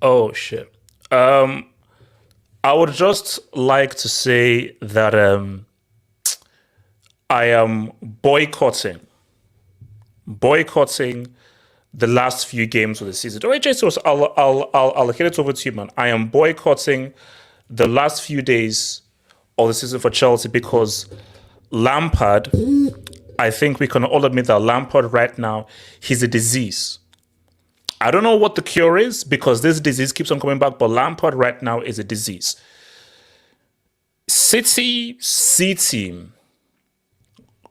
Oh shit. I would just like to say that I am boycotting the last few games of the season. Jesus, I'll hit it over to you, man. I am boycotting the last few days of the season for Chelsea because Lampard, I think we can all admit that Lampard right now, he's a disease. I don't know what the cure is because this disease keeps on coming back, but Lampard right now is a disease. City C team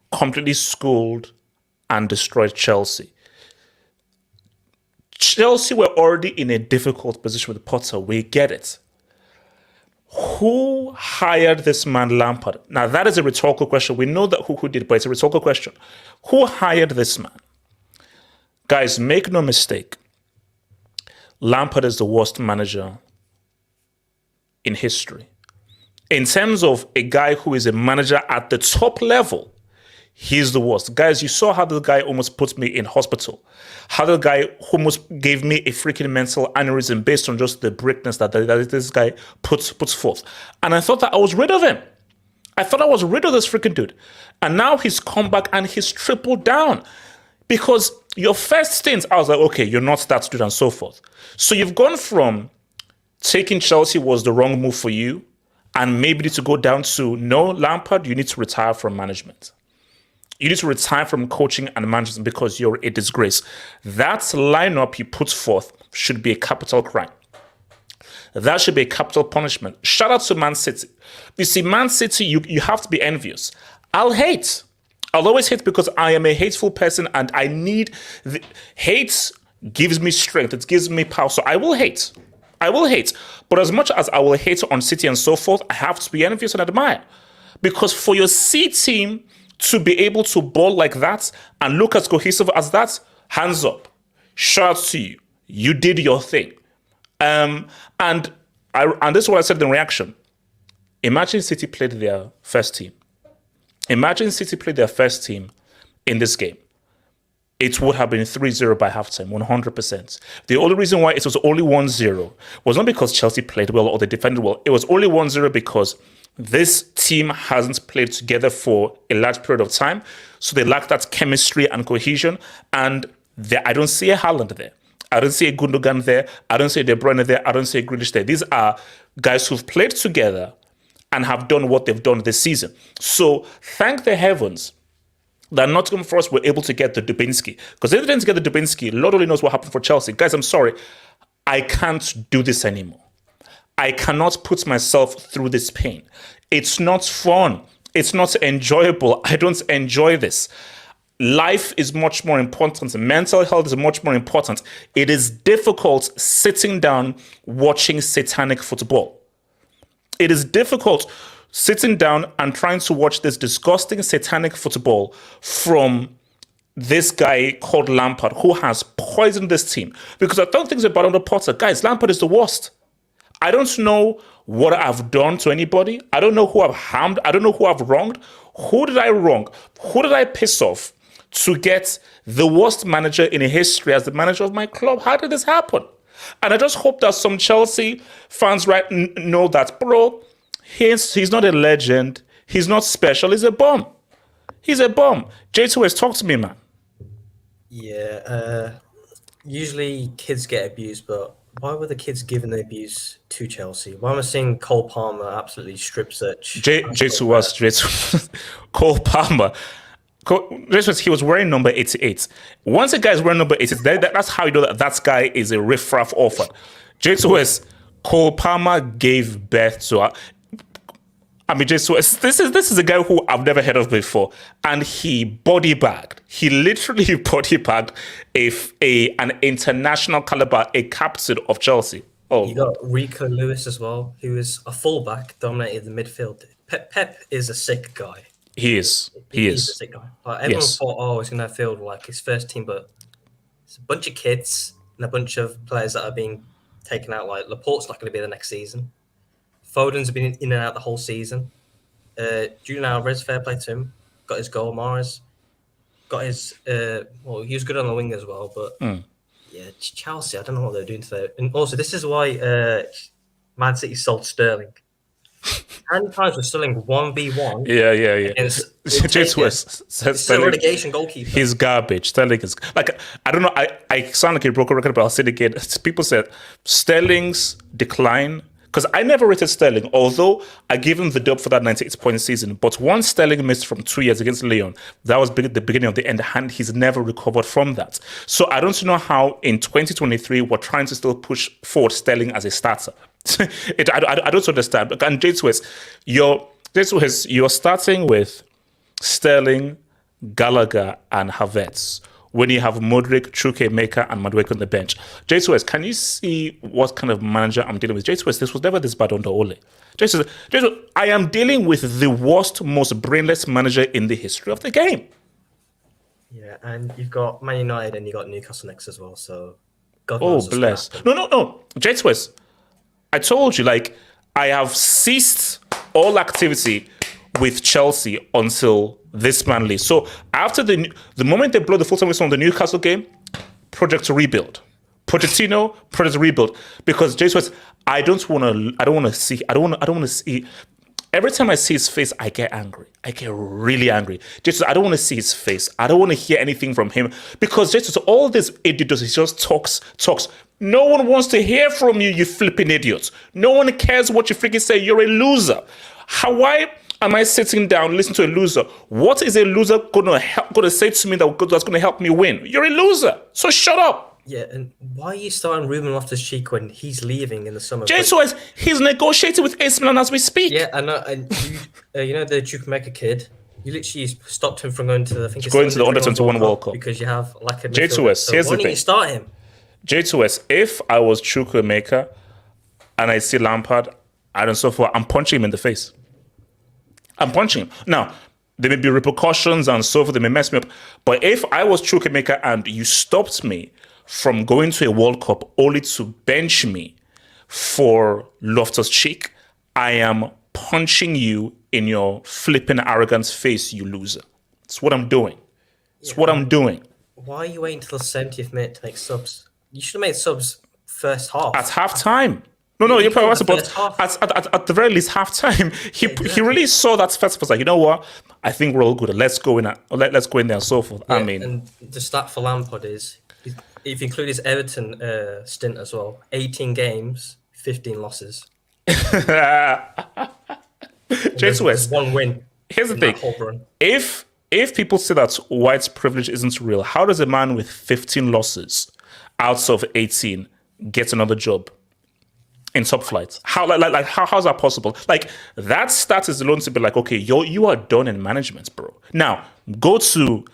completely schooled and destroyed Chelsea. Chelsea were already in a difficult position with Potter. We get it. Who hired this man Lampard? Now, that is a rhetorical question. We know that who did, but it's a rhetorical question. Who hired this man? Guys, make no mistake. Lampard is the worst manager in history. In terms of a guy who is a manager at the top level, he's the worst. Guys, you saw how the guy almost put me in hospital. How the guy almost gave me a freaking mental aneurysm based on just the breakness that this guy puts forth. And I thought that I was rid of him. I thought I was rid of this freaking dude. And now he's come back and he's tripled down. Because your first stint, I was like, okay, you're not that dude and so forth. So you've gone from taking Chelsea was the wrong move for you and maybe need to go down to, no, Lampard, you need to retire from management. You need to retire from coaching and management because you're a disgrace. That lineup you put forth should be a capital crime. That should be a capital punishment. Shout out to Man City. You see, Man City, you have to be envious. I'll hate. I'll always hate because I am a hateful person and I need... Hate gives me strength. It gives me power. So I will hate. I will hate. But as much as I will hate on City and so forth, I have to be envious and admire. Because for your C team to be able to ball like that and look as cohesive as that, hands up. Shout out to you. You did your thing. And this is what I said in reaction. Imagine City played their first team. Imagine City played their first team in this game. It would have been 3-0 by halftime, 100%. The only reason why it was only 1-0 was not because Chelsea played well or they defended well. It was only 1-0 because this team hasn't played together for a large period of time. So they lack that chemistry and cohesion. And I don't see a Haaland there. I don't see a Gundogan there. I don't see a De Bruyne there. I don't see a Grealish there. These are guys who've played together and have done what they've done this season. So thank the heavens that Nottingham Forest were able to get the Dubinsky. Because if they didn't get the Dubinsky, Lord only knows what happened for Chelsea. Guys, I'm sorry. I can't do this anymore. I cannot put myself through this pain. It's not fun. It's not enjoyable. I don't enjoy this. Life is much more important. Mental health is much more important. It is difficult sitting down watching satanic football. It is difficult sitting down and trying to watch this disgusting satanic football from this guy called Lampard, who has poisoned this team. Because I don't think it's about under Potter. Guys, Lampard is the worst. I don't know what I've done to anybody. I don't know who I've harmed. I don't know who I've wronged. Who did I wrong? Who did I piss off to get the worst manager in history as the manager of my club? How did this happen? And I just hope that some Chelsea fans know that, bro, he's not a legend. He's not special. He's a bum. He's a bum. J2S, talk to me, man. Yeah, usually kids get abused, but why were the kids giving the abuse to Chelsea? Why am I seeing Cole Palmer absolutely strip search? J2S, Cole Palmer. J2S, he was wearing number 88. Once a guy is wearing number 88, that's how you know that guy is a riffraff orphan. J2S, Cole Palmer gave birth to this is a guy who I've never heard of before, and he body bagged. He literally body bagged an international caliber, a captain of Chelsea. Oh, you got Rico Lewis as well, who is a fullback, dominated the midfield. Pep is a sick guy. He is a sick guy. Everyone thought, he's going to field like his first team, but it's a bunch of kids and a bunch of players that are being taken out. Like Laporte's not going to be the next season. Foden's been in and out the whole season. Julian Alvarez, fair play to him. Got his goal. Mahrez got his. He was good on the wing as well. But yeah, Chelsea, I don't know what they're doing today. And also, this is why Man City sold Sterling. How many times was Sterling 1v1? Yeah. It's a relegation goalkeeper. He's garbage. Sterling is like, I don't know. I sound like a broken record, but I'll say it again. People said Sterling's decline. Because I never rated Sterling, although I gave him the dub for that 98-point season. But once Sterling missed from 2 years against Lyon, that was the beginning of the end, and he's never recovered from that. So I don't know how in 2023 we're trying to still push forward Sterling as a starter. I don't understand. And J2S, you're starting with Sterling, Gallagher, and Havertz when you have Modric, Chukwuemeka, and Madueke on the bench. J2S, can you see what kind of manager I'm dealing with? J2S, this was never this bad under Ole. J2S, I am dealing with the worst, most brainless manager in the history of the game. Yeah, and you've got Man United and you've got Newcastle next as well, so God knows. Oh, bless. No. J2S, I told you, I have ceased all activity with Chelsea until this man leaves. So after the moment they blow the full-time whistle on the Newcastle game, project to rebuild. Pochettino, project to rebuild. Because J2S, I don't want to see. Every time I see his face, I get angry. I get really angry. J2S, I don't want to see his face. I don't want to hear anything from him. Because J2S, all this idiot does, he just talks. No one wants to hear from you, you flipping idiots. No one cares what you freaking say. You're a loser. Why am I sitting down listening to a loser? What is a loser going to say to me that's going to help me win? You're a loser. So shut up. Yeah, and why are you starting Ruben Loftus-Cheek when he's leaving in the summer? J2S, he's negotiating with AC Milan as we speak. Yeah, I know. And you know the Chukwuemeka kid? You literally stopped him from going to the Under-21 World Cup. Because you have like a J2S, so here's the thing. Why didn't you start him? J2S, if I was Chukwuemeka and I see Lampard and so forth, I'm punching him in the face. I'm punching him. Now, there may be repercussions and so forth, they may mess me up. But if I was Chukwuemeka and you stopped me from going to a World Cup only to bench me for Loftus-Cheek, I am punching you in your flipping arrogant face, you loser. It's what I'm doing. I'm doing. Why are you waiting until the 70th minute to make subs? You should have made subs first half. At half-time. No, you're probably right, but at the very least, half-time, he really saw that first was like, you know what? I think we're all good. Let's go in there and so forth. Yeah, I mean, and the stat for Lampard is, if you include his Everton stint as well, 18 games, 15 losses. J2S, one win. Here's the thing: if people say that white privilege isn't real, how does a man with 15 losses out of 18 get another job in top flight? How's that possible? That stat is alone to be like, okay, you are done in management, bro. Now go to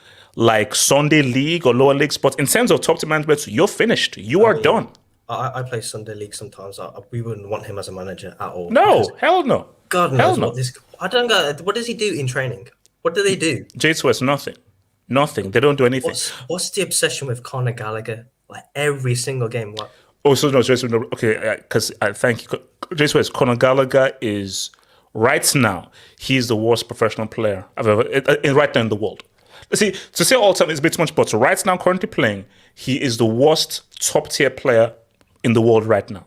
Sunday League or lower leagues, but in terms of top team management, you're finished. You are done. I play Sunday League sometimes. We wouldn't want him as a manager at all. No, hell no. God knows what this. I don't know. What does he do in training? What do they do? J2S, nothing. They don't do anything. What's the obsession with Conor Gallagher? Every single game. What? Oh, so no, J2S, no, okay. Because thank you, J2S. Conor Gallagher is right now. He's the worst professional player I've ever right now in the world. See, to say all time is a bit too much, but right now, currently playing, he is the worst top tier player in the world right now.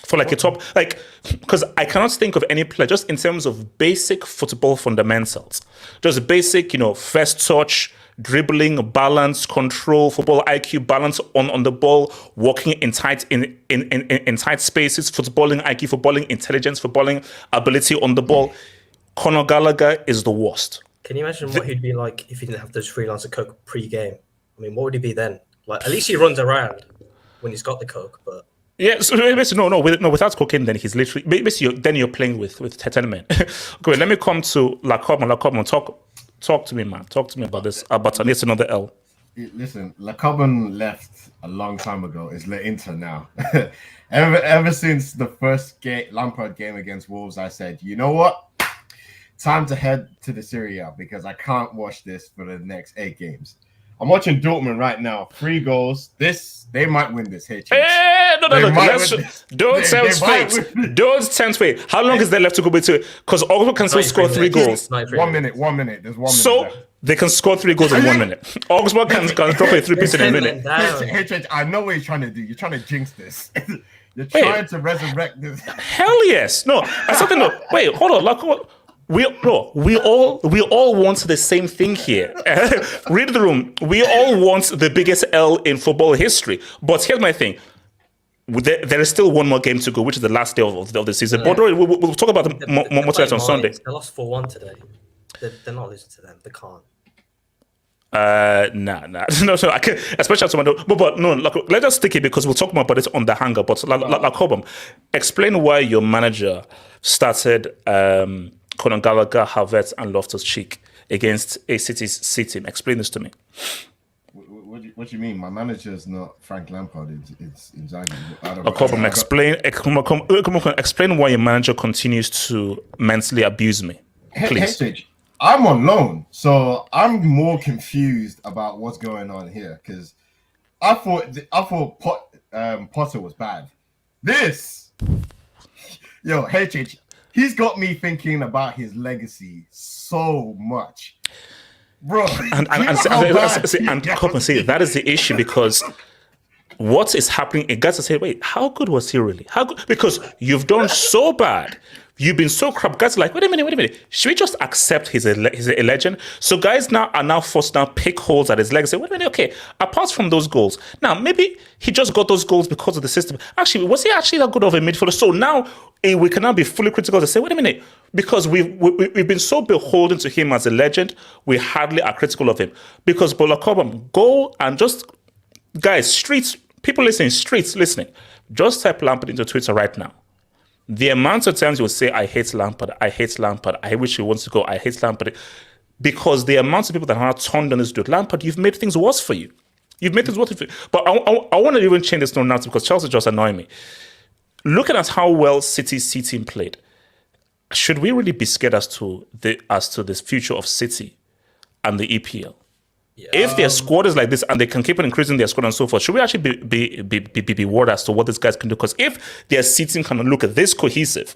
For like a top, like, because I cannot think of any player just in terms of basic football fundamentals, just basic, first touch, dribbling, balance, control, football IQ, balance on the ball, walking in tight in tight spaces, footballing IQ, footballing intelligence, footballing ability on the ball. Conor Gallagher is the worst. Can you imagine what he'd be like if he didn't have those freelancer coke pre-game? I mean, what would he be then? Like, at least he runs around when he's got the coke, but. Yeah, so basically, without cocaine, then he's literally basically then you're playing with tetanus. Okay, let me come to Lacombe. Talk to me, man. Talk to me about this. About it's another L. Listen, Lacombe left a long time ago. It's Le Inter now. ever since the first Lampard game against Wolves, I said, you know what? Time to head to the Serie because I can't watch this for the next 8 games. I'm watching Dortmund right now. 3 goals. They might win this. No. Don't tempt fate. Don't tempt fate. How long is there left to go between? Because Augsburg can still score 3 goals. 1 minute. 1 minute. There's 1 minute. So left. They can score 3 goals in 1 minute. Augsburg can drop a 3-piece in a minute. I know what you're trying to do. You're trying to jinx this. You're trying to resurrect this. Hell yes. No. I said no. Wait, hold on. We all want the same thing here. Read the room. We all want the biggest L in football history. But here's my thing. There is still one more game to go, which is the last day of the season. Yeah. But we'll talk about the more on Sunday. They lost 4-1 today. They're not losing to them. They can't. Nah. No, I can't, especially someone. But no, let us stick it because we'll talk more about it on the hanger. But Lacombe, explain why your manager started Conor Gallagher, Havertz, and Loftus-Cheek against a City's C team. Explain this to me. What do you mean? My manager is not Frank Lampard. It's Inzaghi. Explain why your manager continues to mentally abuse me, please. I'm on loan, so I'm more confused about what's going on here because I thought Potter was bad. He's got me thinking about his legacy so much, bro. And that is the issue because what is happening? It got to say, wait, how good was he really? How good? Because you've done so bad. You've been so crap. Guys are like, wait a minute. Should we just accept he's a legend? So guys are forced to pick holes at his legacy. Wait a minute, okay. Apart from those goals, now maybe he just got those goals because of the system. Actually, was he actually that good of a midfielder? So now we can now be fully critical to say, wait a minute, because we've been so beholden to him as a legend, we hardly are critical of him. Because Bolakobam, go and just, guys, people listening, just type Lampard into Twitter right now. The amount of times you'll say, I hate Lampard, I wish he wants to go, I hate Lampard. Because the amount of people that have turned on this dude, Lampard, you've made things worse for you. But I want to even change this now because Chelsea just annoy me. Looking at how well City's C team played, should we really be scared as to this future of City and the EPL? Yeah. If their squad is like this and they can keep on increasing their squad and so forth, should we actually be worried as to what these guys can do? Because if their seating can look at this cohesive,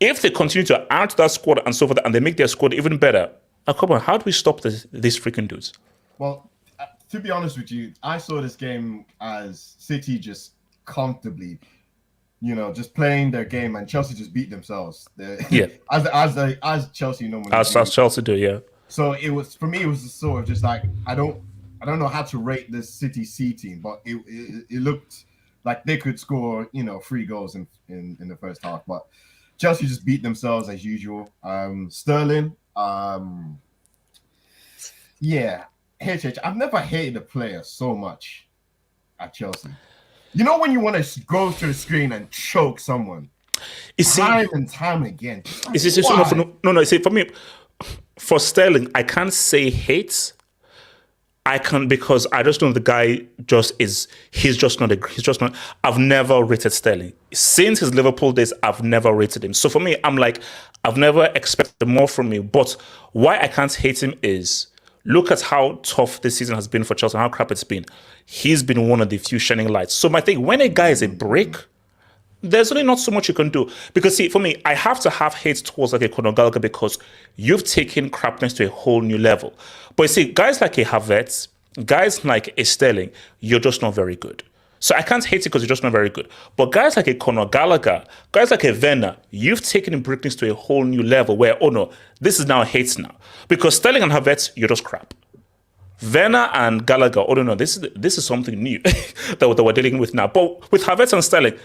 if they continue to add to that squad and so forth, and they make their squad even better, come on, how do we stop these freaking dudes? Well, to be honest with you, I saw this game as City just comfortably, just playing their game, and Chelsea just beat themselves. Yeah, as Chelsea normally as Chelsea do, yeah. So it was sort of just like I don't know how to rate this City C team, but it looked like they could score 3 goals in the first half. But Chelsea just beat themselves as usual. Sterling, I've never hated a player so much at Chelsea. When you want to go to the screen and choke someone, time and time again. For me. For Sterling, I can't say hate. I can't because I just know the guy he's just not. I've never rated Sterling. Since his Liverpool days, I've never rated him. So for me, I'm like, I've never expected more from him. But why I can't hate him is look at how tough this season has been for Chelsea and how crap it's been. He's been one of the few shining lights. So my thing, when a guy is a brick, there's really not so much you can do. Because see, for me, I have to have hate towards like a Conor Gallagher because you've taken crapness to a whole new level. But you see, guys like a Havertz, guys like a Sterling, you're just not very good. So I can't hate it because you're just not very good. But guys like a Conor Gallagher, guys like a Werner, you've taken him Brickness to a whole new level where, oh no, this is now hate now. Because Sterling and Havertz, you're just crap. Werner and Gallagher, oh no, this is something new that we're dealing with now. But with Havertz and Sterling,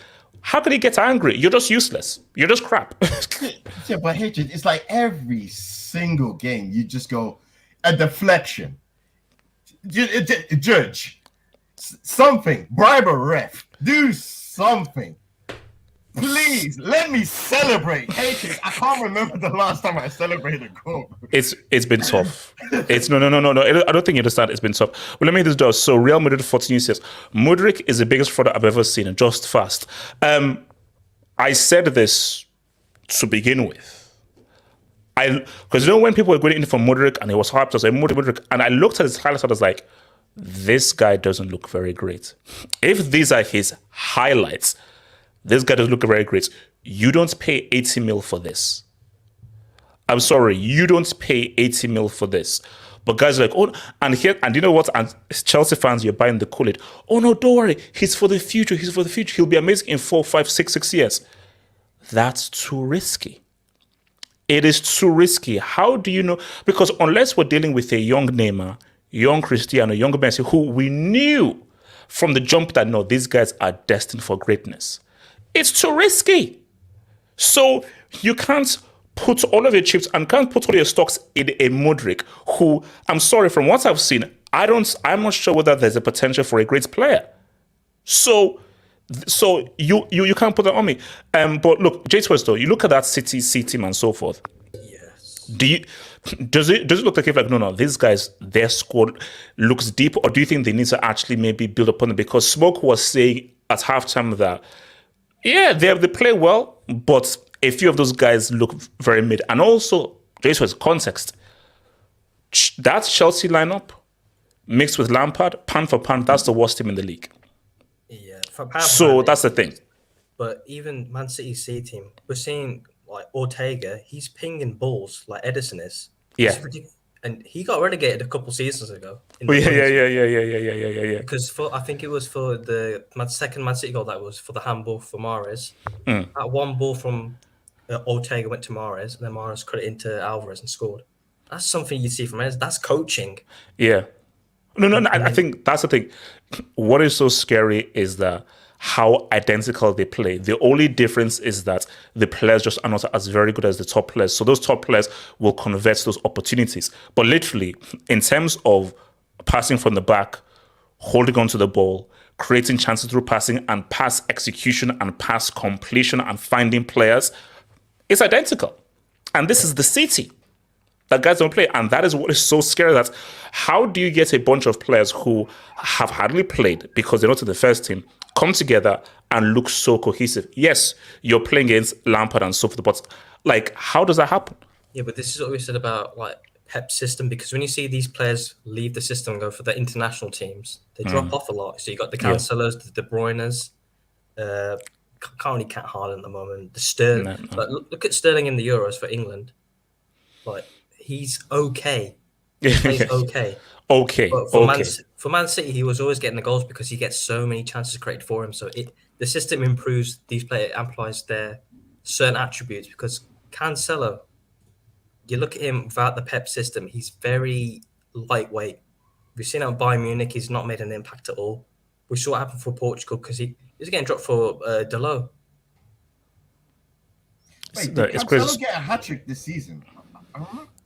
how can he get angry? You're just useless. You're just crap. Yeah, but hatred, it's like every single game, you just go, a deflection. Judge, something, bribe a ref, do something. Please, let me celebrate. Hatred, I can't remember the last time I celebrated a goal. It's been tough. It's no. I don't think you understand. It's been tough. Well, let me do this. So Real Madrid 14 says Mudryk is the biggest fraud I've ever seen. Just fast. I said this to begin with. Because when people were going in for Mudryk and it was hyped, I was like Mudryk, and I looked at his highlights. I was like, this guy doesn't look very great. If these are his highlights, this guy doesn't look very great. You don't pay 80 mil for this. I'm sorry, you don't pay 80 mil for this. But guys are like, oh, and you know what? And Chelsea fans, you're buying the Kool-Aid. Oh no, don't worry. He's for the future. He'll be amazing in 4, 5, 6 years. That's too risky. It is too risky. How do you know? Because unless we're dealing with a young Neymar, young Cristiano, young Messi, who we knew from the jump that no, these guys are destined for greatness. It's too risky. So you can't put all of your chips and can't put all your stocks in a Mudryk, who, I'm sorry, from what I've seen, I'm not sure whether there's a potential for a great player. So you can't put that on me. But look, J2S though, you look at that City C team and so forth. Yes. Does it look like no, these guys, their squad looks deep, or do you think they need to actually maybe build upon it? Because Smoke was saying at halftime that yeah, they play well, but a few of those guys look very mid. And also, J2S context, that Chelsea lineup mixed with Lampard, pound for pound, that's the worst team in the league. Yeah. So that's the thing. But even Man City C team, we're seeing like Ortega, he's pinging balls like Edison is. Yeah. And he got relegated a couple seasons ago. Yeah. Because I think it was for the second Man City goal that was for the handball for Mahrez. That one ball from Ortega went to Mahrez, and then Mahrez cut it into Alvarez and scored. That's something you see from Edison. That's coaching. Yeah. No. I think that's the thing. What is so scary is that how identical they play. The only difference is that the players just are not as very good as the top players. So those top players will convert those opportunities. But literally, in terms of passing from the back, holding onto the ball, creating chances through passing and pass execution and pass completion and finding players, it's identical. And this is the City that guys don't play. And that is what is so scary, that how do you get a bunch of players who have hardly played because they're not in the first team, come together and look so cohesive? Yes, you're playing against Lampard and so forth, but like, how does that happen? Yeah, but this is what we said about like Pep's system, because when you see these players leave the system and go for the international teams, they drop off a lot. So you got the Cancelos, the De Bruynes, can't really count Haaland at the moment. The Sterling, No. Like, look at Sterling in the Euros for England. Like, he's okay. He's okay. But for Man City, he was always getting the goals because he gets so many chances created for him. So the system improves these players, amplifies their certain attributes. Because Cancelo, you look at him without the Pep system, he's very lightweight. We've seen at Bayern Munich, he's not made an impact at all. We saw what happened for Portugal because he was getting dropped for Dalot. Wait, did Cancelo get a hat-trick this season?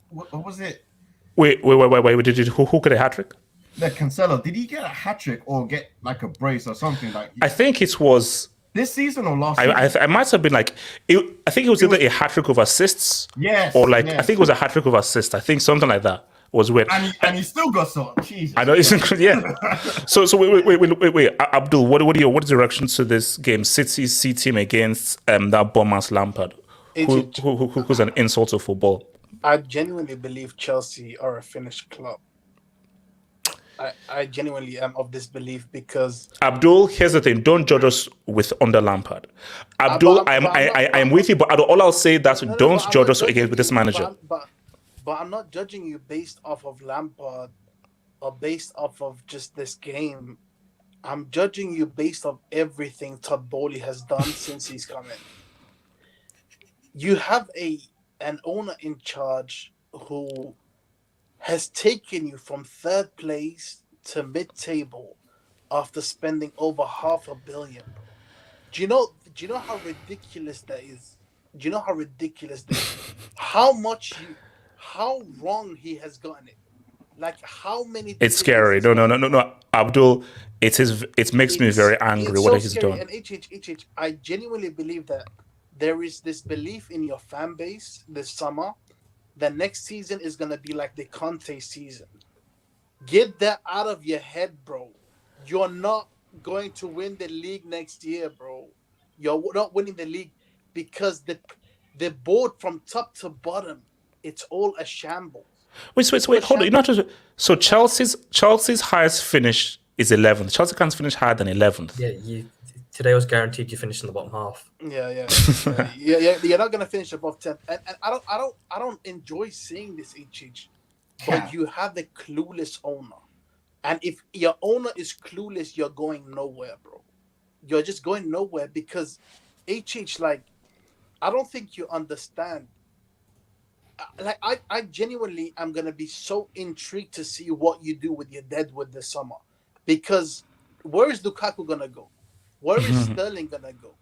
What was it? Wait. Who get a hat-trick? The Cancelo, did he get a hat-trick or get like a brace or something? Like I think it was this season or last season? I might have been like, I think it was either a hat-trick of assists, or like, I think it was a hat-trick of assists. I think something like that was weird. And he still got some. Jesus. I know, it's incredible. Yeah. So wait. Abdul, what is the reaction to this game? City C team against that bum-ass Lampard, who's an insult to football. I genuinely believe Chelsea are a Finnish club. I genuinely am of this belief because Abdul, here's the thing: don't judge us with under Lampard. Abdul, I'm with you, but all I'll say that don't judge us against with this manager. But I'm not judging you based off of Lampard or based off of just this game. I'm judging you based on everything Todd Bowley has done since he's come in. You have an owner in charge who has taken you from third place to mid-table after spending over $500 million, bro. Do you know how ridiculous that is? Do you know how ridiculous that is? How wrong he has gotten it. Like how many It's scary. No. Abdul, it makes me very angry it's what so he's scary. done. And I genuinely believe that there is this belief in your fan base this summer that next season is gonna be like the Conte season. Get that out of your head, bro. You're not going to win the league next year, bro. You're not winning the league because the board from top to bottom, it's all a shambles. Wait. Hold on. You're not just so Chelsea's highest finish is 11th. Chelsea can't finish higher than 11th. Yeah, today was guaranteed you finish in the bottom half. Yeah. You're not gonna finish above 10th, and I don't enjoy seeing this, HH. But you have the clueless owner, and if your owner is clueless, you're going nowhere, bro. You're just going nowhere because HH, like, I don't think you understand. Like, I genuinely am gonna be so intrigued to see what you do with your deadwood this summer, because where is Lukaku gonna go? Where is Sterling gonna go?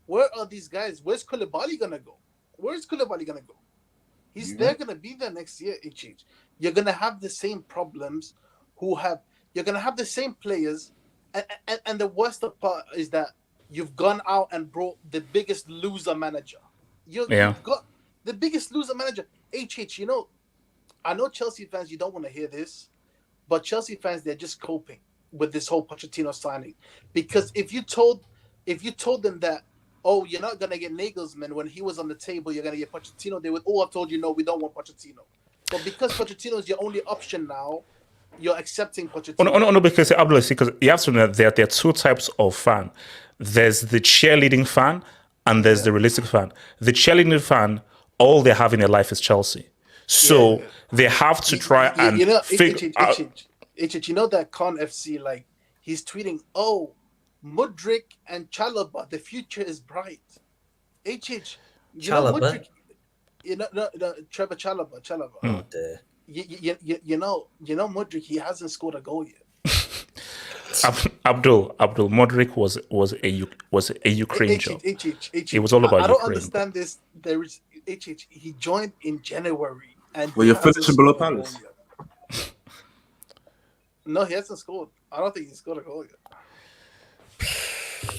Where are these guys? Where's Koulibaly gonna go? Where's Koulibaly gonna go? They're gonna be there next year, HH. You're gonna have the same problems. You're gonna have the same players, and the worst part is that you've gone out and brought the biggest loser manager. You've got the biggest loser manager. HH, I know Chelsea fans, you don't want to hear this, but Chelsea fans, they're just coping with this whole Pochettino signing. Because if you told them that, oh, you're not gonna get Nagelsmann when he was on the table, you're gonna get Pochettino, they would all have told you, no, we don't want Pochettino. But because Pochettino is your only option now, you're accepting Pochettino. No, because you have to know that there are two types of fan. There's the cheerleading fan and there's the realistic fan. The cheerleading fan, all they have in their life is Chelsea. So they have to try and figure out. You know that Con FC, like, he's tweeting, oh, Mudryk and Chalobah, the future is bright. Chalobah? Trevor Chalobah. Oh, dear. You know Mudryk, he hasn't scored a goal yet. Abdul Modric was a Ukraine job. It was all about Ukraine. I don't understand this. There is he joined in January and you're finishing below Palace. No, he hasn't scored. I don't think he's scored a goal yet.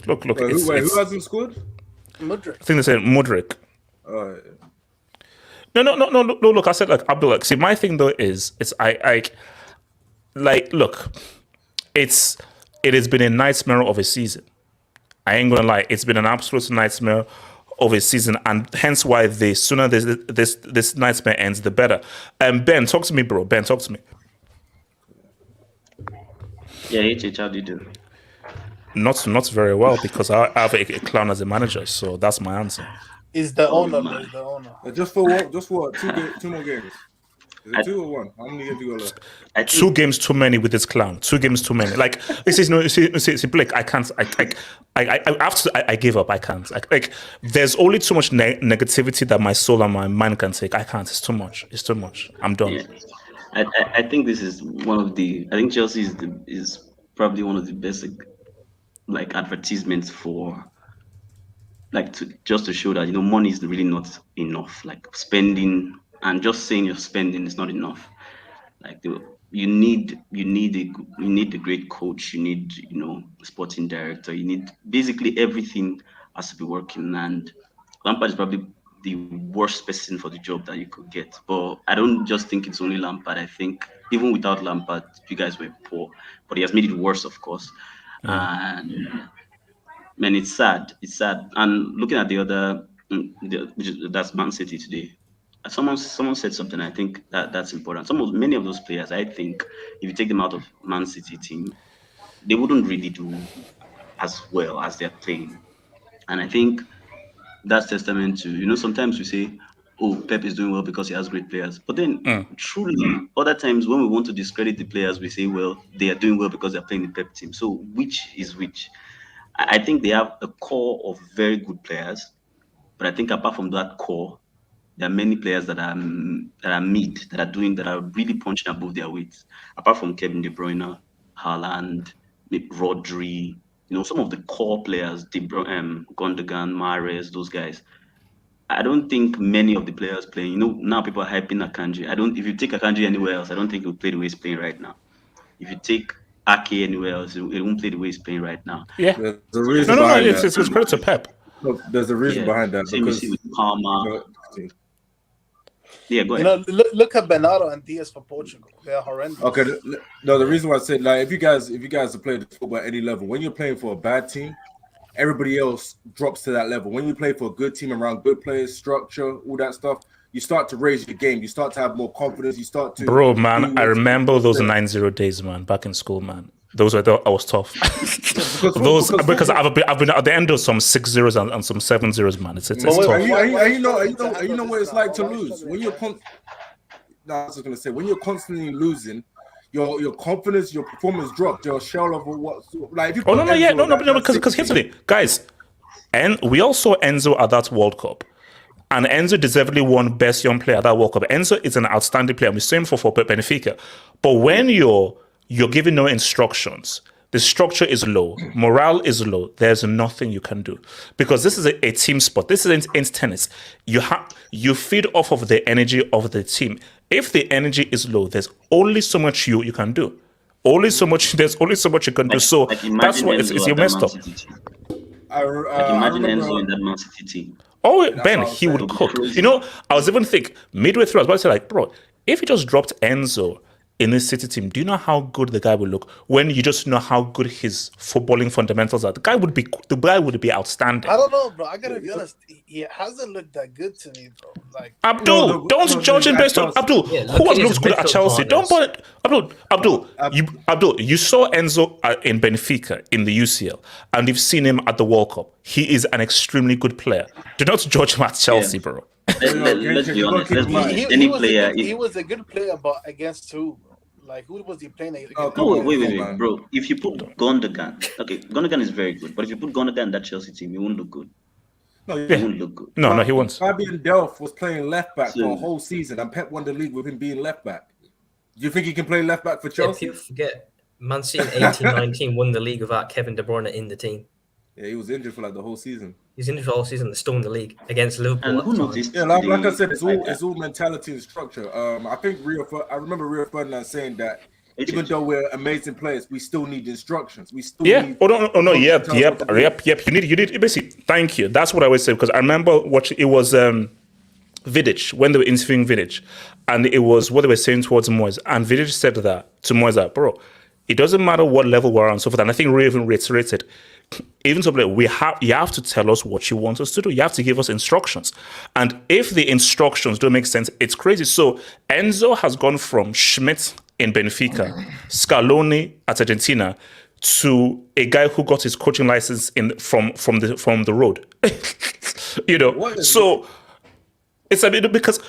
Look. Who hasn't scored? Mudryk. I think they said Modric. No. Look, I said, like, Abdul. Like, see, my thing though is look, it has been a nightmare of a season. I ain't gonna lie, it's been an absolute nightmare of a season, and hence why the sooner this nightmare ends, the better. Ben, talk to me, bro. Ben, talk to me. Yeah, HH, how do you do? Not very well, because I have a clown as a manager, so that's my answer. Is the owner, bro? Is the owner. Just for what? Two more games. Is it 2 or 1? How many games you got left? 2 games too many with this clown. 2 games too many. Like, this is see, Blake. I can't. I give up. I can't. There's only too much negativity that my soul and my mind can take. I can't. It's too much. I'm done. Yeah. I think this is one of the. I think Chelsea is probably one of the best like advertisements for. Like to show that money is really not enough. Like spending and just saying you're spending is not enough. Like you need a great coach. You need sporting director. You need basically everything has to be working. And Lampard is probably the worst person for the job that you could get. But I don't just think it's only Lampard. I think even without Lampard, you guys were poor. But he has made it worse, of course. And man, it's sad. It's sad. And looking at the other, that's Man City today. Someone said something. I think that's important. Many of those players, I think, if you take them out of Man City team, they wouldn't really do as well as they're playing. And I think that's testament to sometimes we say oh, Pep is doing well because he has great players. But then, truly, other times when we want to discredit the players, we say, well, they are doing well because they're playing the Pep team. So which is which? I think they have a core of very good players, but I think apart from that core, there are many players that are mid, that are really punching above their weights. Apart from Kevin De Bruyne, Haaland, Rodri, some of the core players, Gundogan, Mahrez, those guys. I don't think many of the players playing. Now people are hyping Akanji. If you take Akanji anywhere else, I don't think he'll play the way he's playing right now. If you take Ake anywhere else, it won't play the way he's playing right now. Yeah. There's a reason No, behind it's that. credit to Pep. Look, there's a reason behind that. Same Because, with Palmer. Yeah, go You ahead. know, look at Bernardo and Diaz for Portugal. They're horrendous. okay, no, the reason why I said, like, if you guys have played football at any level, when you're playing for a bad team, everybody else drops to that level. When you play for a good team around good players, structure, all that stuff, you start to raise your game. You start to have more confidence. You start to. Bro, man, I remember those 9-0 days, man, back in school, man. Those were I was tough. because I've been at the end of some 6-0s and some 7-0s, man. It's tough. You know what it's like to lose when you're. I was just gonna say when you're constantly losing, your confidence, your performance drops. Your shell of what, like if you. Because here's the thing, guys, and we all saw Enzo at that World Cup. And Enzo deservedly won Best Young Player at that World Cup. Enzo is an outstanding player. We saw him for Benfica. But when you're given no instructions, the structure is low, morale is low, there's nothing you can do. Because this is a team sport. This isn't tennis. You feed off of the energy of the team. If the energy is low, there's only so much you can do. There's only so much you can do. So that's what you're messed up. Imagine Enzo in that Man City team. Oh, Ben, he would cook. I was even thinking midway through, I was about to say, like, bro, if you just dropped Enzo in this City team, do you know how good the guy would look when you just know how good his footballing fundamentals are? The guy would be outstanding. I don't know, bro. I gotta be honest. He hasn't looked that good to me, bro. Like Abdul, don't judge him based on Abdul. Who has looked good at Chelsea? Don't put Abdul. You saw Enzo in Benfica in the UCL, and you've seen him at the World Cup. He is an extremely good player. Do not judge him at Chelsea, bro. Let's be honest. He was a good player, but against who? Like, who was he playing against? Wait, bro. If you put Gundogan, okay, Gundogan is very good, but if you put Gundogan in that Chelsea team, he won't look good. No, he won't look good. No, he won't. Fabian Delph was playing left back for a whole season, and Pep won the league with him being left back. Do you think he can play left back for Chelsea? If you forget, Man City 18-19 won the league without Kevin De Bruyne in the team. Yeah, he was injured for like the whole season. He's injured for the whole season. They're still in the league against Liverpool. And who noticed? Yeah, like I said, it's all mentality and structure. I think I remember Rio Ferdinand saying that even though we're amazing players, we still need instructions. We still need. Yep. You need basically. Thank you. That's what I always say, because I remember watching. It was Vidic when they were interviewing Vidic, and it was what they were saying towards Moyes, and Vidic said that to Moyes, that, bro, it doesn't matter what level we're on, so forth. And I think Rio even reiterated, even so, you have to tell us what you want us to do. You have to give us instructions. And if the instructions don't make sense, it's crazy. So Enzo has gone from Schmidt in Benfica, Scaloni at Argentina, to a guy who got his coaching license from the road. So it's a bit because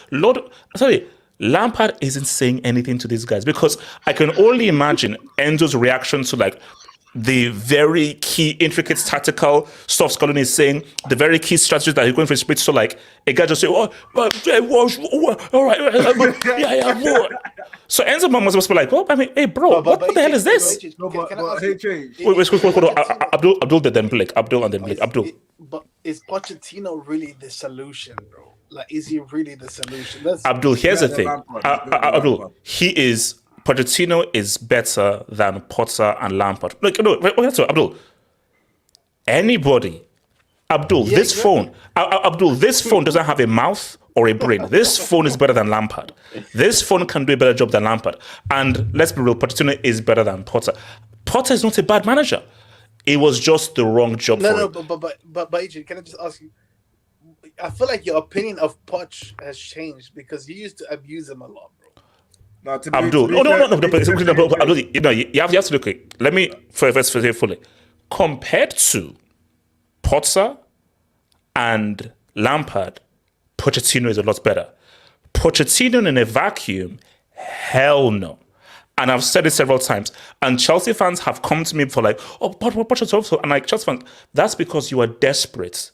Lampard isn't saying anything to these guys, because I can only imagine Enzo's reaction to like the very key, intricate tactical stuff Scaloni is saying, the very key strategies that he's going for his speech. So like a guy just say, all right, yeah. So Enzo must be like, well, I mean, hey, bro, what the hell is this? Wait, Abdul, then Blake. Abdul, and then Blake. Abdul. But is Pochettino really the solution, bro? Like, is he really the solution? Abdul, here's the thing. Abdul, Pochettino is better than Potter and Lampard. Look, Abdul. Anybody, this phone doesn't have a mouth or a brain. This phone is better than Lampard. This phone can do a better job than Lampard. And let's be real, Pochettino is better than Potter. Potter is not a bad manager. It was just the wrong job for him. But Adrian, can I just ask you? I feel like your opinion of Poch has changed, because you used to abuse him a lot, bro. Abdul, you have to look at it. Let me first say fully. Compared to Potter and Lampard, Pochettino is a lot better. Pochettino in a vacuum, hell no. And I've said it several times. And Chelsea fans have come to me for like, oh, but Pochettino. And like, Chelsea fans, that's because you are desperate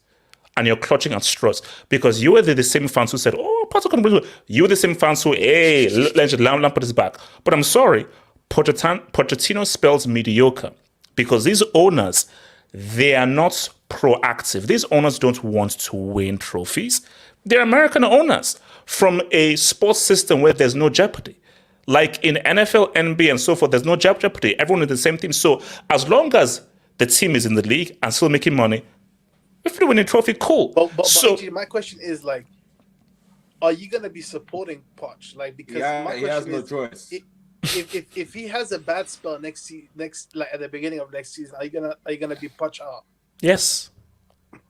and you're clutching at straws. Because you were the same fans who said, oh, Pochettino. You were the same fans who, hey, Lampard is back. But I'm sorry, Pochettino spells mediocre because these owners, they are not proactive. These owners don't want to win trophies. They're American owners from a sports system where there's no jeopardy. Like in NFL, NBA, and so forth, there's no jeopardy. Everyone is the same team. So as long as the team is in the league and still making money, if you win a trophy, cool. But my question is like, are you gonna be supporting Poch? Like, because my he has question no is, choice. if he has a bad spell next like at the beginning of next season, are you gonna be Poch out? Yes.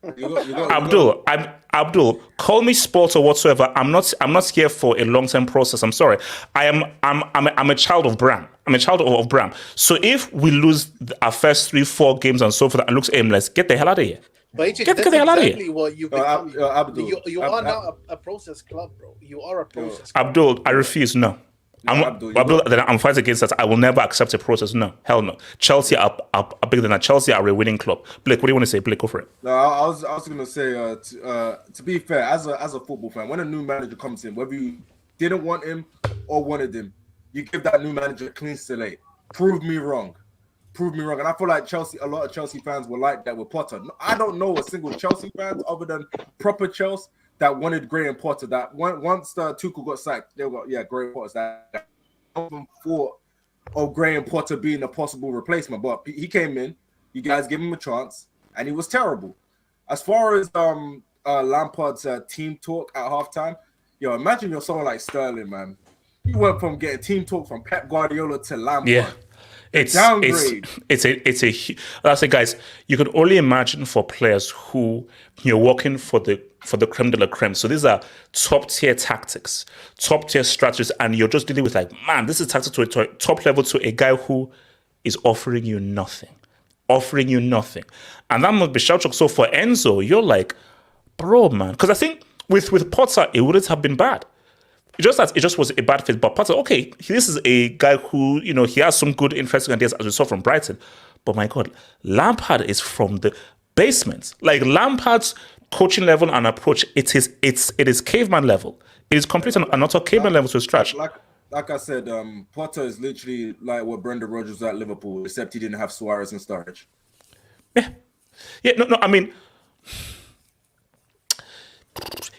Abdul, Abdul, call me sports or whatsoever. I'm not here for a long-term process. I'm sorry. I'm a child of Bram. I'm a child of Bram. So if we lose our first 3-4 games and so forth and looks aimless, get the hell out of here. But Get the hell out of here. What you've become. Abdul, you are now a process club, bro. You are a process club. Abdul, I refuse. No. I'm fighting against that. I will never accept a process. No, hell no. Chelsea are bigger than that. Chelsea are a winning club. Blake, what do you want to say? Blake, go for it. No, I was going to say, to be fair, as a football fan, when a new manager comes in, whether you didn't want him or wanted him, you give that new manager a clean slate. Prove me wrong. And I feel like a lot of Chelsea fans were like that with Potter. I don't know a single Chelsea fan other than proper Chelsea that wanted Graham Potter. That once Tuchel got sacked, they got Graham Potter's that. Thought of Graham Potter being a possible replacement, but he came in. You guys gave him a chance, and he was terrible. As far as Lampard's team talk at halftime, imagine you're someone like Sterling, man. You went from getting team talk from Pep Guardiola to Lampard. Yeah. It's a that's it, guys. You can only imagine for players who you're working for the creme de la creme. So these are top tier tactics, top tier strategies, and you're just dealing with like, man, this is tactics to a top level to a guy who is offering you nothing, and that must be shout shock. So for Enzo, you're like, bro, man, because I think with Potter it wouldn't have been bad. It just was a bad fit. But Potter, okay, this is a guy who, he has some good, interesting ideas, as we saw from Brighton. But my God, Lampard is from the basement. Like Lampard's coaching level and approach, it is caveman level. It is complete and utter caveman level to a stretch. Like I said, Potter is literally like what Brendan Rodgers was at Liverpool, except he didn't have Suarez and Sturridge. Yeah. No. I mean.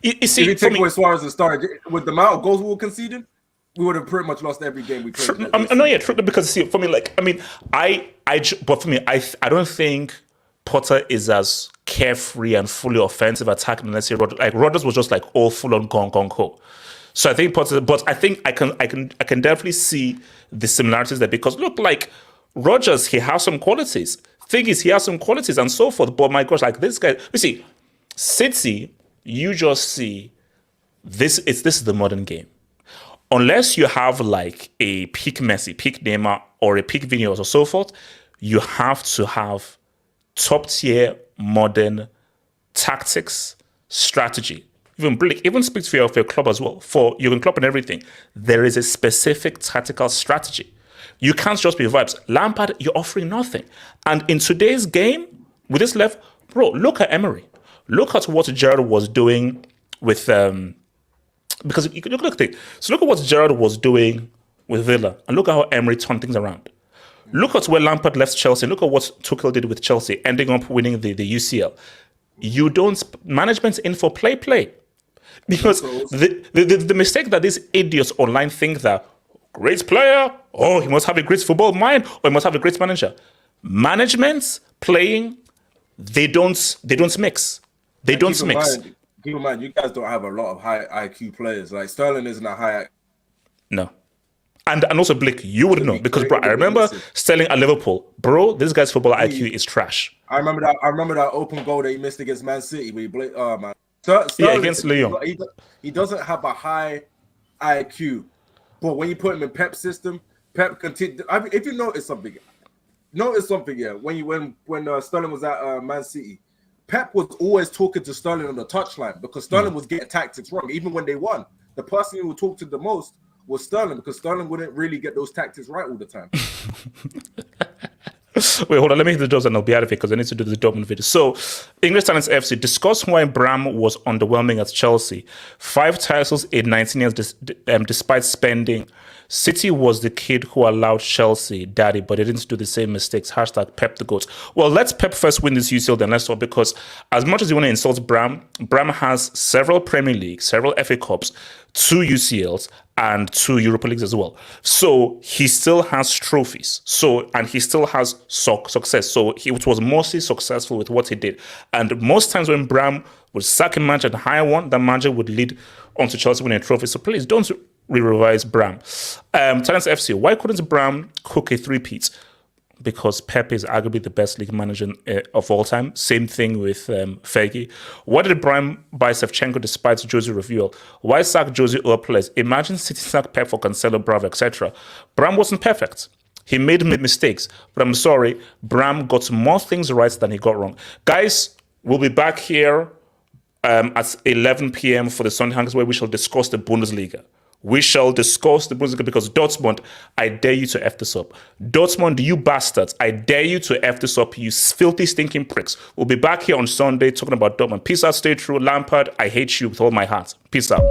You see, if you take away Suarez and Sturridge, with the amount of goals we were conceding, we would have pretty much lost every game we played. True, because see, for me, like, I mean, but for me, I don't think Potter is as carefree and fully offensive attacking. Let's say Rodgers was just like all full on gong. So I think Potter, but I think I can definitely see the similarities there because look, like Rodgers, he has some qualities. Thing is, he has some qualities and so forth. But my gosh, like this guy, you see, City. You just see this is the modern game. Unless you have like a peak Messi, peak Neymar, or a peak Vinicius or so forth, you have to have top tier modern tactics, strategy. Even speak to your club as well. For your club and everything, there is a specific tactical strategy. You can't just be vibes. Lampard, you're offering nothing. And in today's game, with this left, bro, look at Emery. Look at what Gerrard was doing with because you look at it. So look at what Gerrard was doing with Villa, and look at how Emery turned things around. Look at where Lampard left Chelsea. Look at what Tuchel did with Chelsea, ending up winning the UCL. You don't management's in for play, because the mistake that these idiots online think that great player, he must have a great football mind, or he must have a great manager. Management playing, they don't mix. They don't mix. Keep in mind, you guys don't have a lot of high IQ players. Like Sterling isn't a high. No, and also Blake, you would know because bro, I remember Sterling at Liverpool. Bro, this guy's football IQ is trash. I remember that open goal that he missed against Man City. Where man, Sterling, against Lyon. He doesn't have a high IQ, but when you put him in Pep's system, Pep continue. If you notice something, yeah. When Sterling was at Man City. Pep was always talking to Sterling on the touchline because Sterling was getting tactics wrong, even when they won. The person who would talk to the most was Sterling because Sterling wouldn't really get those tactics right all the time. Wait, hold on. Let me hit the doors and I'll be out of here because I need to do the Dortmund video. So, English Talents FC, discuss why Bram was underwhelming at Chelsea. 5 titles in 19 years despite spending. City was the kid who allowed Chelsea, daddy, but they didn't do the same mistakes. Hashtag Pep the GOAT. Well, let's Pep first win this UCL, then let's talk, because as much as you want to insult Bram has several Premier Leagues, several FA Cups, 2 UCLs, and 2 Europa Leagues as well. So he still has trophies. And he still has success. So he was mostly successful with what he did. And most times when Bram would sack a manager and hire one, that manager would lead onto Chelsea winning a trophy. So please don't re-revise Bram. Talents FC, why couldn't Bram cook a 3-peat? Because Pep is arguably the best league manager of all time. Same thing with Fergie. Why did Bram buy Shevchenko despite Jose reveal? Why sack Jose over players? Imagine City sack Pep for Cancelo, Bravo, etc. Bram wasn't perfect. He made mistakes. But I'm sorry, Bram got more things right than he got wrong. Guys, we'll be back here at 11 p.m. for the Sunday Hangers, where we shall discuss the Bundesliga. We shall discuss the Bundesliga because Dortmund, I dare you to F this up. Dortmund, you bastards, I dare you to F this up, you filthy, stinking pricks. We'll be back here on Sunday talking about Dortmund. Peace out, stay true. Lampard, I hate you with all my heart. Peace out.